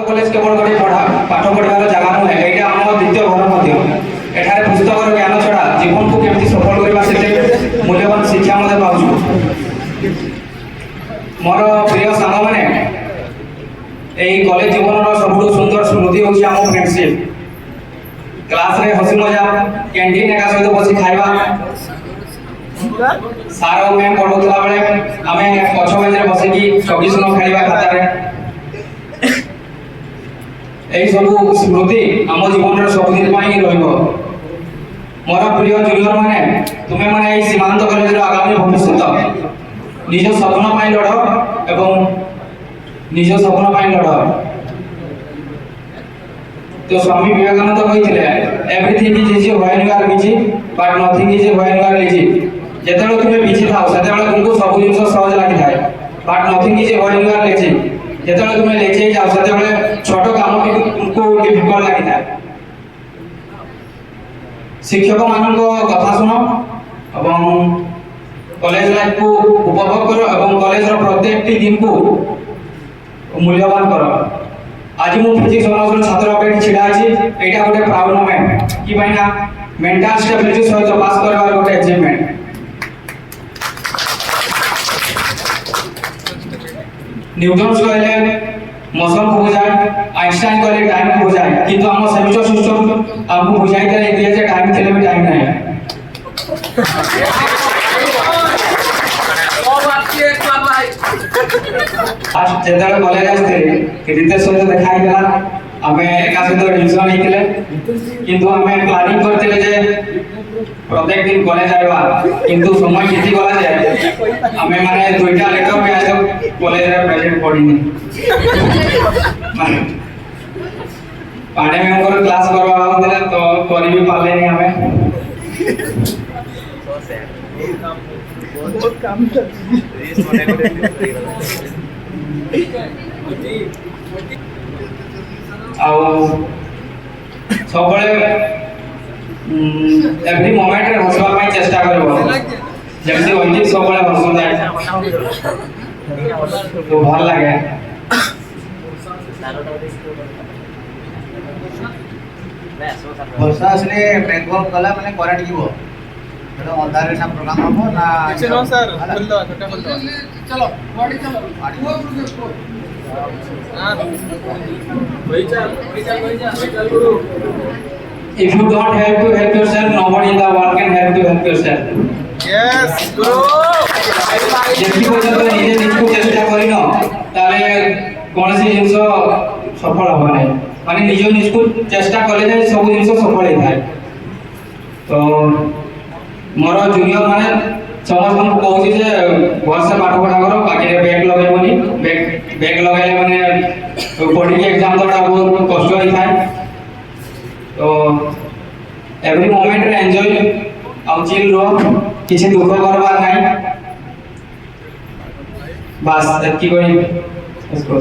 College केवल गोटे पाठ पढ़ार जगह नुहे ये आम द्वितीय घर एठार पुस्तक ज्ञान छड़ा जीवन को केमती सफल करवा से मूल्यवान शिक्षा पाऊँ। मोर प्रिय सांग मैंने यही कॉलेज जीवन सब सुंदर स्मृति हूँ आम फ्रेंडशिप क्लास रे हसी मजा कैंटीन एका सहित बसी खाइबा सार और मैम पढ़ाउला बेले आमे पछ बेंच रे बसी की 24 न खाइबा खाता रे এই সবু স্মৃতি আম জীবনের সবদিন পাই রহিব। মোর প্রিয় জুনিয়র মানে তুমি মানে এই সীমান্ত কলেজের আগামী ভবিষ্যৎ নিজ স্বপ্ন পাই লড় এবং নিজ স্বপ্ন পাই লড়। তো স্বামী বিবেকানন্দ কইছিলে everything is easy when you are busy but nothing is when you are lazy. যেতেବେଳେ তুমি বিজি থাও সেতেବେଳେ তোমাকে সব জিনিস সহজ লাগিଥାଏ but nothing is when you are lazy. যেতেବେଳେ তুমি লেজি যাও সেতেବେଳେ ছোট কাম तुमको डिफिकल्ट लगी था। शिक्षक मान कथा शुण और कॉलेज लाइफ को उपभोग कर और कॉलेज प्रत्येक दिन को मूल्यवान कर। आज मु फिजिक्स ऑनर्स छात्र पे छिड़ा अछि एटा गोटे प्राउड मोमेंट कि भाईना मेंटल स्टेबिलिटी सहित पास करबार गोटे अचीवमेंट। न्यूटन कहले मोशन को बुझाए आइंस्टाइन कहले टाइम को बुझाए किंतु हम सेमिस्टर सिस्टम हमको बुझाई दे दिया जे टाइम चले भी टाइम नहीं आज जेदार कॉलेज आस्ते रितेश सहित देखा हिला हमें एका सहित एडमिशन हेतिले किंतु हमें प्लानिंग करथिले जे प्रत्येक दिन कॉलेज आइबा किंतु समय किति गला जे हमें माने दुईटा लेटर में आज कॉलेज रे प्रेजेंट पड़िनी पांडे में क्लास करवा होतले तो करी भी पाले नहीं हमें बहुत काम सब एवरी मोमेंट रे हसवा ପାଇଁ ଚେଷ୍ଟା करबो जेमति होइति सब हसो जाय तो ভাল লাগে। वर्षा असले ब्रेकअप कला माने करंट गिवो तो अंधारे ना प्रोग्राम हो ना चलो सर बोल दो छोटा बोल दो चलो बॉडी चलो हां वही चल गुरु। If you don't help yourself, nobody in the world can help yourself. Yes, Guru. যেটি পর্যন্ত নিজে নিজকে চেষ্টা করি না তাহলে কোনসি জিনিস সফল হবে না। মানে নিজ নিজকে চেষ্টা করলে যাই সব জিনিস সফল হই থাকে। তো মোর জুনিয়র মানে সমস্ত কହୁছি যে ভরসা পাঠ পড়া করো বাকিরে ব্যাক লগাইবনি ব্যাক লগাইলে মানে বডি এক্সাম দটা বহুত কষ্ট হই থাকে। तो एवरी मोमेंट रे एंजॉय आउ चिल रो किसी दुख करबार नहीं बस एतकी कोई इसको